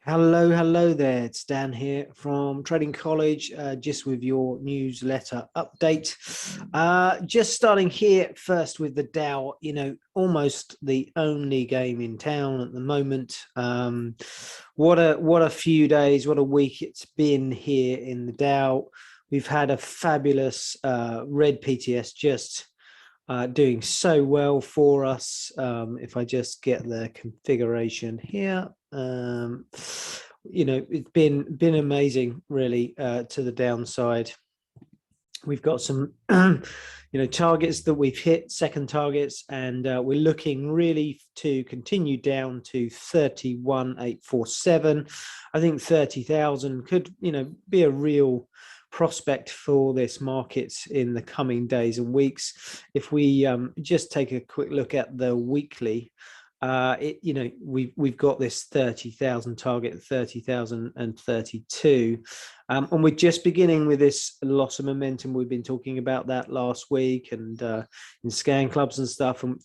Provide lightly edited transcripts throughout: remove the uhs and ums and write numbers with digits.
Hello there. It's Dan here from Trading College, just with your newsletter update. Just starting here first with the Dow, almost the only game in town at the moment. What a few days, what a week it's been here in the Dow. We've had a fabulous red PTS just doing so well for us. If I just get the configuration here, it's been amazing, really, to the downside. We've got some targets that we've hit, second targets, and we're looking really to continue down to 31,847. I think 30,000 could be a real prospect for this market in the coming days and weeks. If we just take a quick look at the weekly, we've got this 30,000 target, 30,032, and we're just beginning with this loss of momentum. We've been talking about that last week and in scan clubs and stuff. And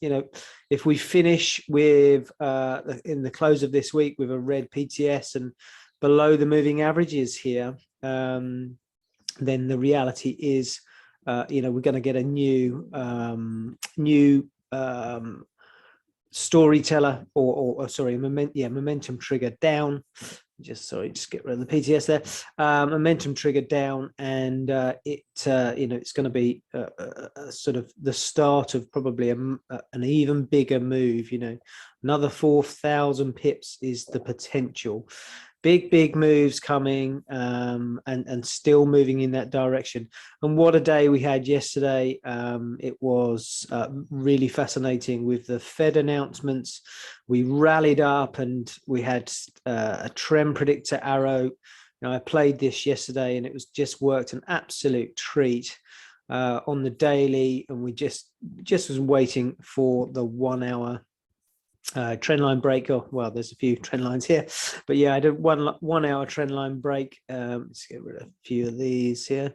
if we finish with in the close of this week with a red PTS and below the moving averages here, then the reality is, we're going to get a new storyteller or sorry, momentum trigger down. Just get rid of the PTS there. Momentum trigger down, and it's going to be sort of the start of probably an even bigger move. Another 4,000 pips is the potential. Big moves coming, and still moving in that direction. And what a day we had yesterday. It was really fascinating with the Fed announcements. We rallied up and we had a trend predictor arrow. I played this yesterday and it was just worked an absolute treat on the daily, and we just was waiting for the 1 hour trend line break. Well, there's a few trend lines here, but yeah, I did one hour trend line break. Let's get rid of a few of these here.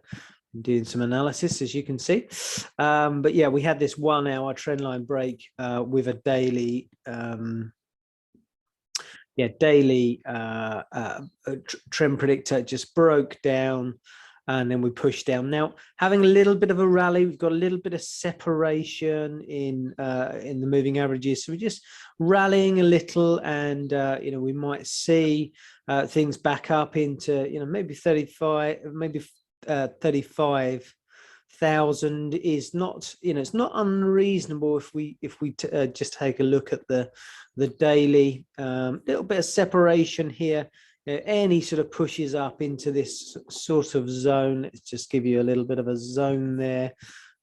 I'm doing some analysis, as you can see, but yeah, we had this 1 hour trend line break with a daily trend predictor just broke down, and then we pushed down. Now, having a little bit of a rally, we've got a little bit of separation in the moving averages. So we're just rallying a little, and we might see things back up into maybe 35,000 is not it's not unreasonable if we just take a look at the daily. Little bit of separation here. Any sort of pushes up into this sort of zone. Let's just give you a little bit of a zone there.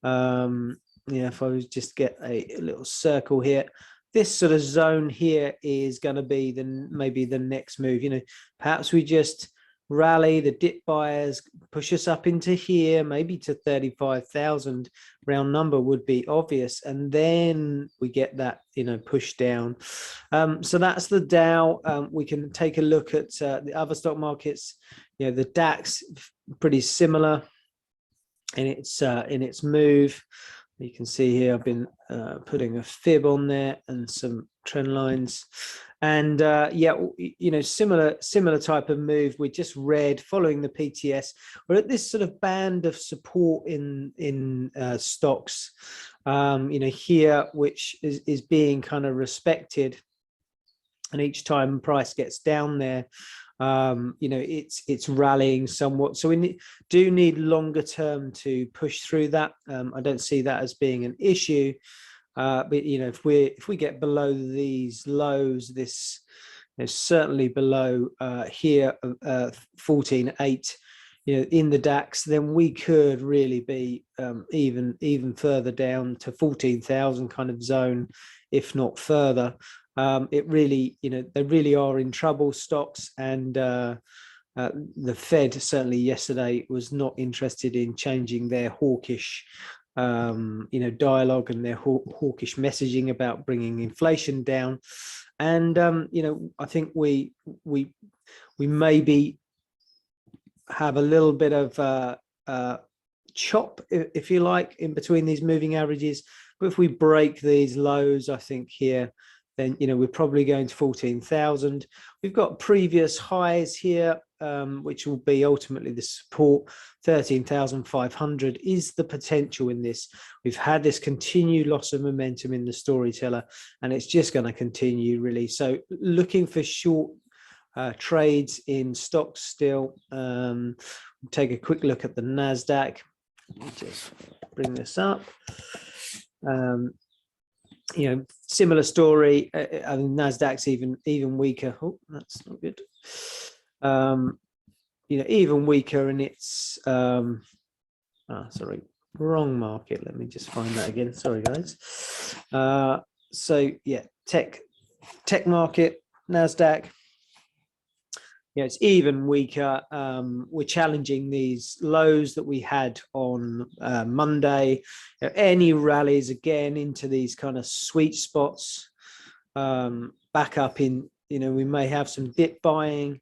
If I was just get a little circle here, this sort of zone here is going to be maybe the next move. Perhaps we just rally, the dip buyers push us up into here, maybe to 35,000. Round number would be obvious, and then we get that push down. So that's the Dow. We can take a look at the other stock markets. The DAX, pretty similar in its move. You can see here I've been putting a fib on there and some trend lines, and similar type of move. We just read following the PTS. We're at this sort of band of support in stocks, here, which is being kind of respected, and each time price gets down there, it's rallying somewhat. So we do need longer term to push through that. I don't see that as being an issue. But if we get below these lows, this is certainly below here, 14.8, in the DAX, then we could really be even further down to 14,000 kind of zone, if not further. It really, they really are in trouble, stocks, and the Fed certainly yesterday was not interested in changing their hawkish dialogue and their hawkish messaging about bringing inflation down. And I think we maybe have a little bit of chop, if you like, in between these moving averages. But if we break these lows, I think here then we're probably going to 14,000. We've got previous highs here, which will be ultimately the support. 13,500 is the potential in this. We've had this continued loss of momentum in the storyteller, and it's just going to continue really. So looking for short trades in stocks still. Take a quick look at the NASDAQ. Let me just bring this up. Similar story. I mean, NASDAQ's even weaker. Oh, that's not good. Even weaker, and it's sorry, wrong market. Let me just find that again. Sorry, guys. So yeah, tech market, NASDAQ. It's even weaker. We're challenging these lows that we had on Monday. Any rallies again into these kind of sweet spots, back up in, we may have some dip buying,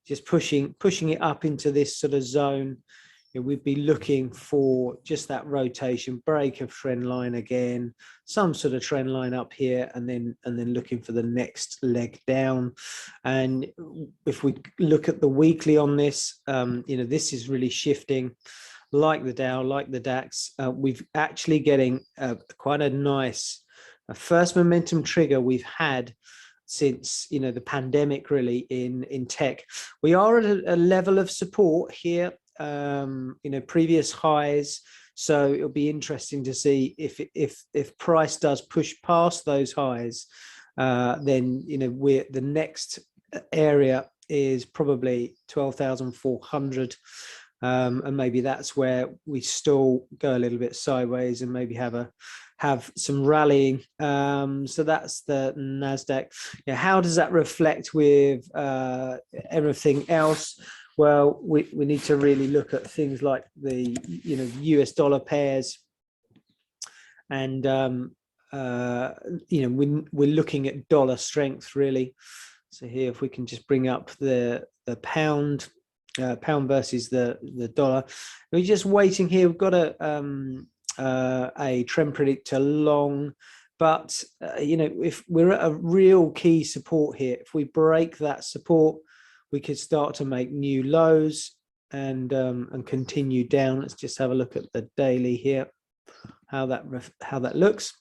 just pushing it up into this sort of zone. We'd be looking for just that rotation, break of trend line again, some sort of trend line up here, and then looking for the next leg down. And if we look at the weekly on this, this is really shifting, like the Dow, like the DAX. We've actually getting quite a nice first momentum trigger we've had since the pandemic really in tech. We are at a level of support here. Previous highs, so it'll be interesting to see if price does push past those highs, then the next area is probably 12,400, and maybe that's where we still go a little bit sideways and maybe have some rallying. So that's the NASDAQ. How does that reflect with everything else? Well, we need to really look at things like the US dollar pairs, and we're looking at dollar strength really. So here, if we can just bring up the pound versus the dollar, we're just waiting here. We've got a trend predictor long, but if we're at a real key support here, if we break that support, we could start to make new lows and continue down. Let's just have a look at the daily here, how that looks.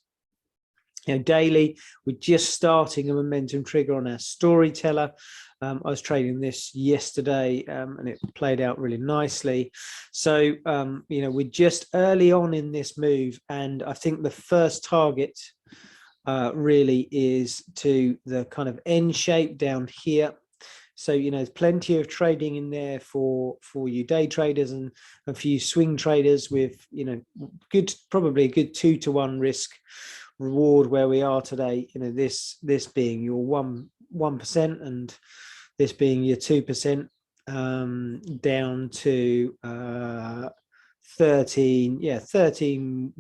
Daily, we're just starting a momentum trigger on our storyteller. I was trading this yesterday, and it played out really nicely. So we're just early on in this move, and I think the first target really is to the kind of N shape down here. So there's plenty of trading in there for you day traders and a few swing traders with probably a good 2-to-1 risk reward where we are today. This being your 1% and this being your 2%, down to 13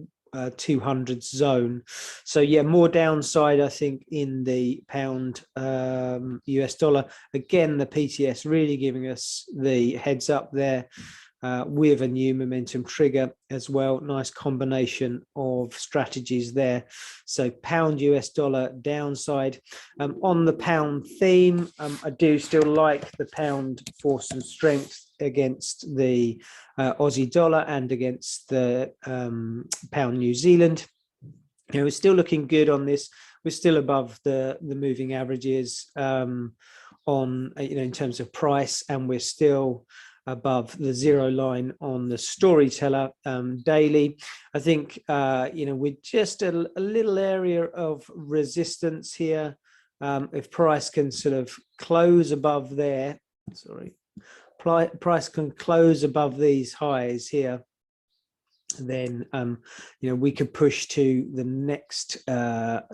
200 zone. So more downside I think in the pound US dollar. Again, the PTS really giving us the heads up there with a new momentum trigger as well. Nice combination of strategies there. So pound US dollar downside. On the pound theme, I do still like the pound for some strength against the Aussie dollar and against the pound New Zealand. We're still looking good on this. We're still above the moving averages on in terms of price, and we're still above the zero line on the storyteller daily. I think we're just a little area of resistance here. If price can sort of close above there, price can close above these highs here, then we could push to the next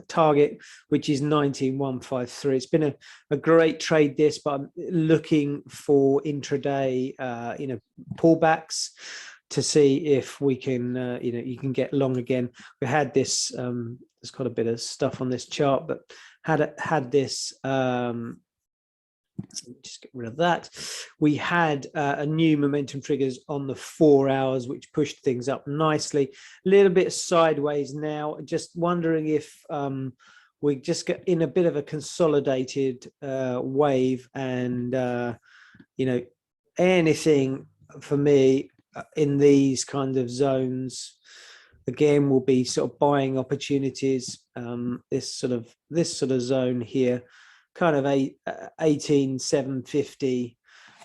target, which is 19,153. It's been a great trade this, but I'm looking for intraday pullbacks to see if we can you can get long again. We had this there's quite a bit of stuff on this chart, but had this just get rid of that. We had a new momentum triggers on the 4 hours, which pushed things up nicely. A little bit sideways now. Just wondering if we just get in a bit of a consolidated wave, and you know, anything for me in these kind of zones again will be sort of buying opportunities. This sort of zone here, kind of 18,750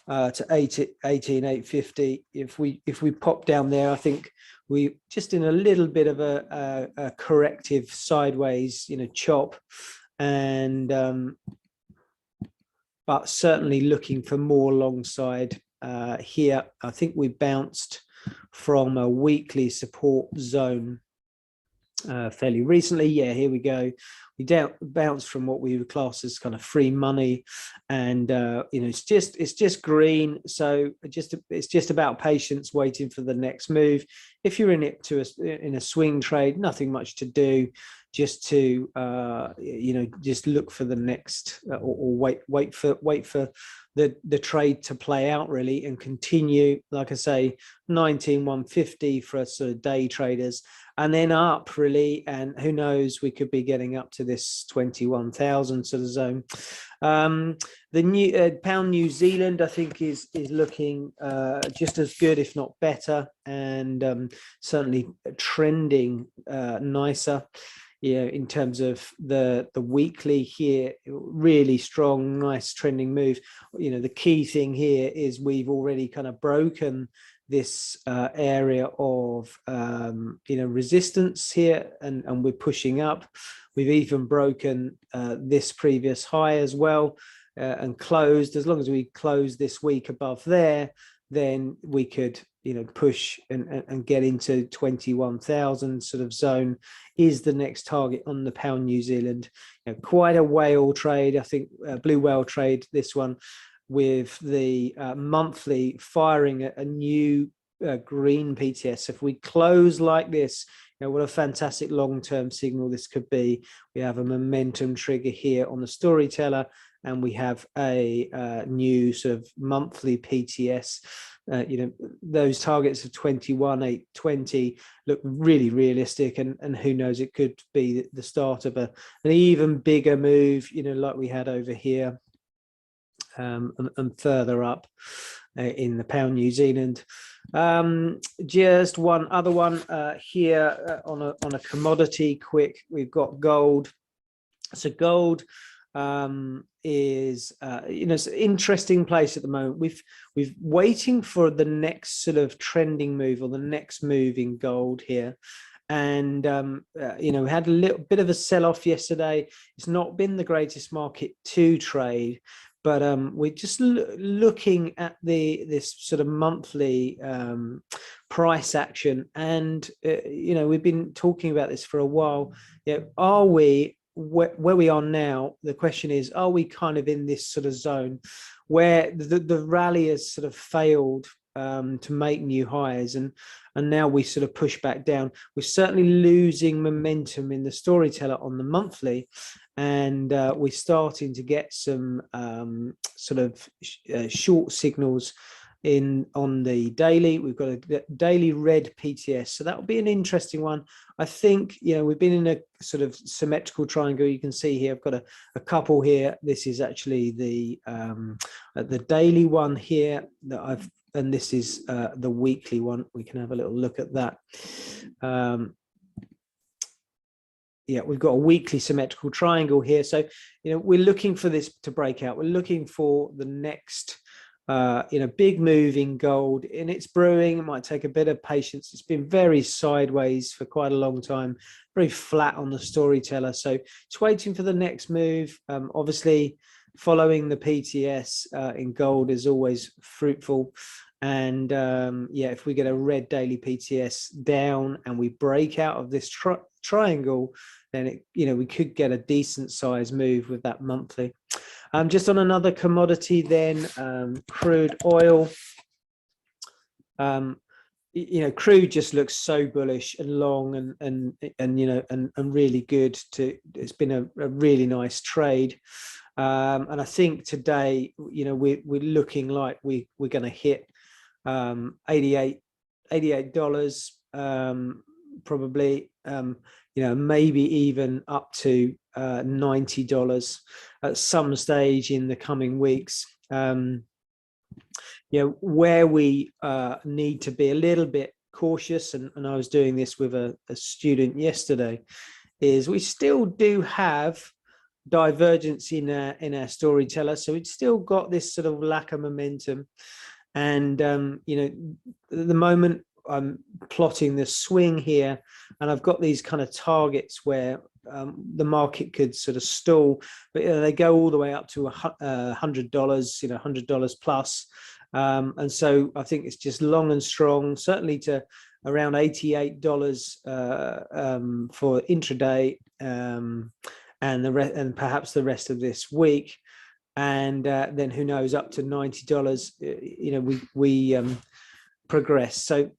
to 18,850. If we pop down there, I think we just in a little bit of a corrective sideways, chop, and but certainly looking for more long side here. I think we bounced from a weekly support zone fairly recently. Yeah, here we go. We bounced from what we would class as kind of free money, and it's just green. So it's just about patience, waiting for the next move. If you're in it in a swing trade, nothing much to do, just to just look for the next or wait for the trade to play out really, and continue, like I say, 19,150 for sort of day traders, and then up really, and who knows, we could be getting up to this 21,000 sort of zone. The new pound New Zealand, I think, is looking just as good, if not better, and certainly trending nicer. In terms of the weekly here, really strong, nice trending move. The key thing here is we've already kind of broken this area of resistance here, and we're pushing up. We've even broken this previous high as well, and closed. As long as we close this week above there, then we could push and get into 21,000 sort of zone is the next target on the pound New Zealand. Quite a whale trade, I think, blue whale trade, this one, with the monthly firing a new green PTS. If we close like this, what a fantastic long-term signal this could be. We have a momentum trigger here on the storyteller, and we have a new sort of monthly PTS. Those targets of 21,820 look really realistic, and who knows, it could be the start of an even bigger move, like we had over here, and further up in the pound New Zealand. Just one other one here on a commodity quick. We've got gold. So gold is it's an interesting place at the moment. We've waiting for the next sort of trending move, or the next move in gold here, and we had a little bit of a sell-off yesterday. It's not been the greatest market to trade, but we're just looking at this sort of monthly price action, and we've been talking about this for a while. Are we where we are now? The question is, are we kind of in this sort of zone where the rally has sort of failed to make new highs, and now we sort of push back down? We're certainly losing momentum in the storyteller on the monthly, and we're starting to get some sort of short signals on the daily. We've got a daily red PTS, so that will be an interesting one. I think we've been in a sort of symmetrical triangle. You can see here I've got a couple here. This is actually the daily one here that and this is the weekly one. We can have a little look at that. We've got a weekly symmetrical triangle here. So, we're looking for this to break out. We're looking for the next, big move in gold, and it's brewing. It might take a bit of patience. It's been very sideways for quite a long time, very flat on the storyteller. So it's waiting for the next move. Obviously, following the PTS in gold is always fruitful. And if we get a red daily PTS down and we break out of this triangle, then we could get a decent size move with that monthly. Just on another commodity then, crude oil. Crude just looks so bullish and long and really good. It's been a really nice trade. And I think today, we're looking like we're going to hit $88. probably, maybe even up to $90 at some stage in the coming weeks. Where we need to be a little bit cautious, and I was doing this with a student yesterday, is we still do have divergence in our storyteller, so it's still got this sort of lack of momentum. And at the moment I'm plotting the swing here, and I've got these kind of targets where the market could sort of stall, but they go all the way up to $100, $100 plus. And so I think it's just long and strong, certainly to around $88 for intraday, and perhaps the rest of this week. And then who knows, up to $90, we progress. So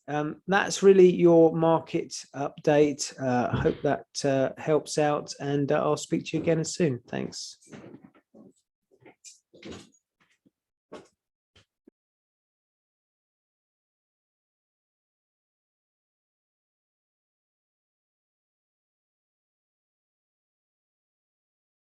that's really your market update. I hope that helps out, and I'll speak to you again soon. Thanks.